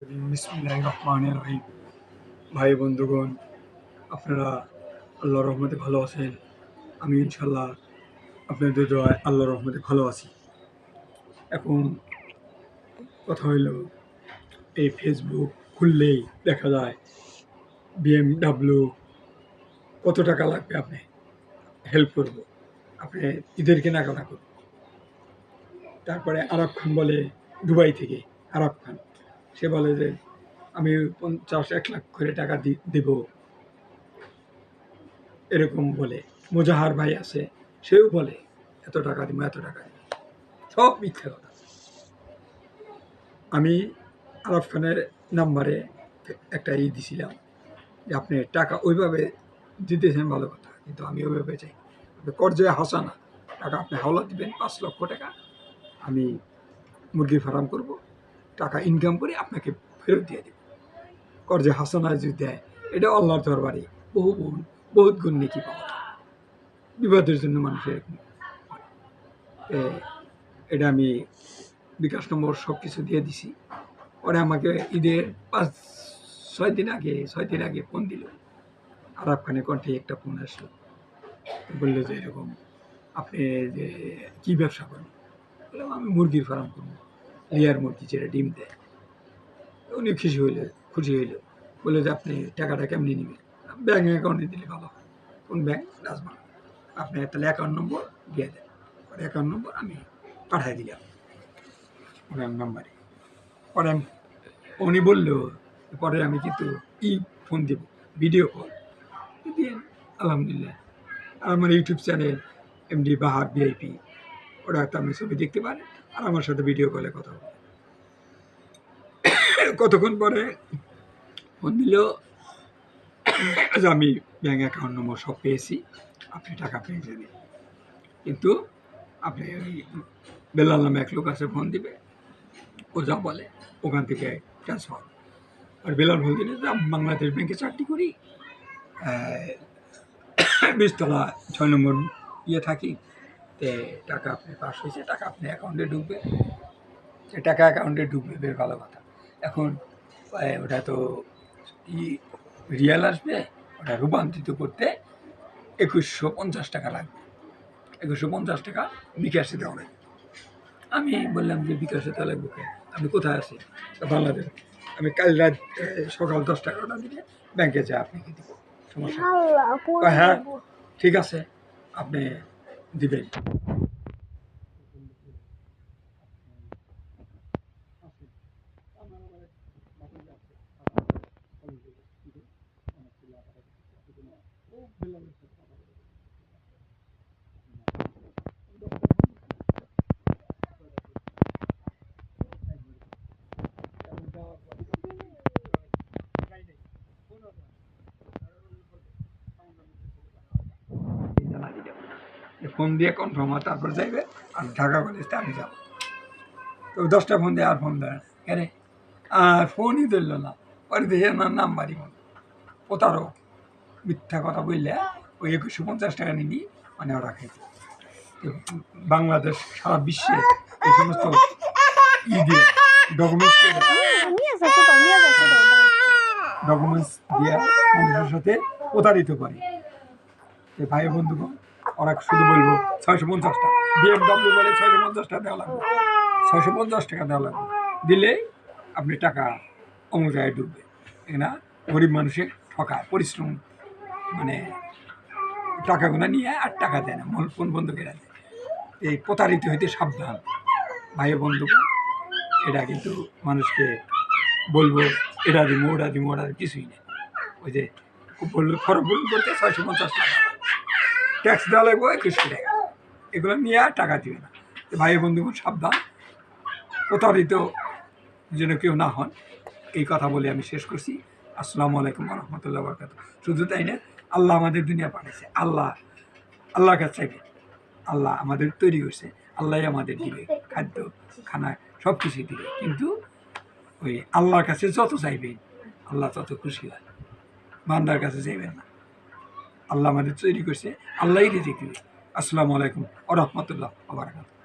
বিসমিল্লাহির রহমানির রহিম। ভাই বন্ধুগণ, আপনারা আল্লাহর রহমতে ভালো আছেন? আমি ইনশাল্লাহ আপনাদের দোয়ায় আল্লাহর রহমতে ভালো আছি। এখন কথা হইল, এই ফেসবুক খুললেই দেখা যায় BMW কত টাকা লাগবে, আপনি হেল্প করব, আপনি ঈদের কেনাকাটা করব। তারপরে আরব খান বলে, দুবাই থেকে আরব খান, সে বলে যে আমি 50-1 লাখ করে টাকা দেব, এরকম বলে। মোজাহার ভাই আছে, সেও বলে এত টাকা দিব, এত টাকা দিব। সব মিথ্যা কথা। আমি আরব খানের নাম্বারে একটা দিছিলাম যে আপনি টাকা ওইভাবে দিতেছেন ভালো কথা, কিন্তু আমি ওইভাবে চাই কর্জে হাসানা টাকা আপনি হাওলা দিবেন 5 লক্ষ টাকা, আমি মুরগির ফার্ম করব, টাকা ইনকাম করে আপনাকে ফেরত দিয়ে দেব। কর্জে হাসানা যদি দেয়, এটা আল্লাহর দরবারে বহুত গুণ নেকি পাওয়া যায়। বিবাদের জন্য মানুষ এরকম। এটা আমি বিকাশ নম্বর সব কিছু দিয়ে দিছি। পরে আমাকে ঈদের 6 দিন আগে ফোন দিল, আরব খানের কণ্ঠে একটা ফোন আসলো, বললো যে এরকম আপনি যে কী ব্যবসা করেন? বললাম আমি মুরগির ফার্ম করবো, লেয়ার মুরগি যেটা ডিম দেয়। উনি খুশি হইল, বললো যে আপনি টাকাটা কেমনি নেবেন? ব্যাঙ্ক অ্যাকাউন্টে দিলে ভালো হয়। কোন ব্যাংক? রাজবাংলা। আপনি তাহলে অ্যাকাউন্ট নম্বর দিয়ে দেন। পরে অ্যাকাউন্ট নম্বর আমি পাঠিয়ে দিলাম ওনার নাম্বারে। পরে উনি বললো, পরে আমি কিন্তু ফোন দেব, ভিডিও কল দিয়ে। আলহামদুলিল্লাহ, আর আমার ইউটিউব চ্যানেল এমডি বাহার VIP, ওরা তো আপনি ছবি দেখতে পারেন, আর আমার সাথে ভিডিও কলে কথা বলে। কতক্ষণ পরে ফোন দিল যে আমি ব্যাঙ্ক অ্যাকাউন্ট নম্বর সব পেয়েছি, আপনি টাকা পেয়ে যাবেন, কিন্তু আপনি ওই বেলাল নামে এক লোক আছে, ফোন দিবে, ও যা বলে ওখান থেকে ট্রান্সফার। আর বেলাল বল দিলে যে আমি বাংলাদেশ ব্যাংকে চাকরি করি, 20তলা 6 নম্বর থাকি, তে টাকা আপনি পাস হয়েছে, টাকা আপনি অ্যাকাউন্টে ঢুকবে। সে টাকা অ্যাকাউন্টে ঢুকবে, বেশ ভালো কথা। এখন ওটা তো রিয়াল আসবে, ওটা রূপান্তরিত করতে 2150 টাকা লাগবে। 2150 টাকা বিকাশে দেওয়া লাগবে। আমি বললাম যে বিকাশে তো লাগবে, আপনি কোথায় আছেন? বাংলাদেশ। আমি কাল রাত সকাল 10-11টার দিকে ব্যাংকে যাই, আপনাকে দিব, সমস্যা? হ্যাঁ ঠিক আছে, আপনি দিবেন। ফোন দিয়ে কনফার্ম হয়, তারপর যাইবে। আর ঢাকা কলেজতে আমি যাবো, তো 10টা ফোন দিয়ে আর ফোন দেয় কেন, আর ফোনই ধরল না। পরে দেখে আমার নাম্বারই ফোন, প্রতারক, মিথ্যা কথা বললে ওই 2150 টাকা নিবি, মানে ওরা খাইছে। বাংলাদেশ সারা বিশ্বে এই সমস্ত দিয়ে ডকুমেন্টস দিয়ে মানুষের সাথে প্রতারিত করে। ভাই বন্ধুগণ, ওরা শুধু বলবো 650 টাকা, BMW বলে 650 টাকা দেওয়া লাগবে, 650 টাকা দেওয়া লাগবে, দিলে আপনি টাকা অনুযায়ী ডুববে। এনা গরিব মানুষের ঠকায়, পরিশ্রম, মানে টাকাগুলো নিয়ে আর টাকা দেয় না, ফোন বন্ধ করে দেয়। এই প্রতারিত হইতে সাবধান ভাই বন্ধুগণ। এটা কিন্তু মানুষকে বলবো, এটা দিব, ওটা দিব, ওটা কিছুই নেই। ওই যে বললো ফর্ম পূরণ করতে 650 টাকা, ট্যাক্স দেওয়া লাগবে 2100 টাকা, এগুলো নিয়ে আর টাকা দিবে না। ভাই বন্ধুগণ সাবধান, প্রতারিত যেন কেউ না হন, এই কথা বলে আমি শেষ করছি। আসসালামু আলাইকুম ওয়া রাহমাতুল্লাহি ওয়া বারাকাতুহু। শুধু তাই না, আল্লাহ আমাদের দুনিয়া পাঠাইছে, আল্লাহর কাছে চাইবে, আল্লাহ আমাদের তৈরি করছে, আল্লাহ আমাদের দিবে, খাদ্য খানা সব কিছুই দিবে, কিন্তু ওই আল্লাহর কাছে যত চাইবেন আল্লাহ তত খুশি হয়, বান্দার কাছে চাইবেন না। আল্লাহ আমাদের তৈরি করছে, আল্লাহই রিজিক দিবে। আসসালামু আলাইকুম ওয়া রাহমাতুল্লাহি ওয়া বারাকাতুহু।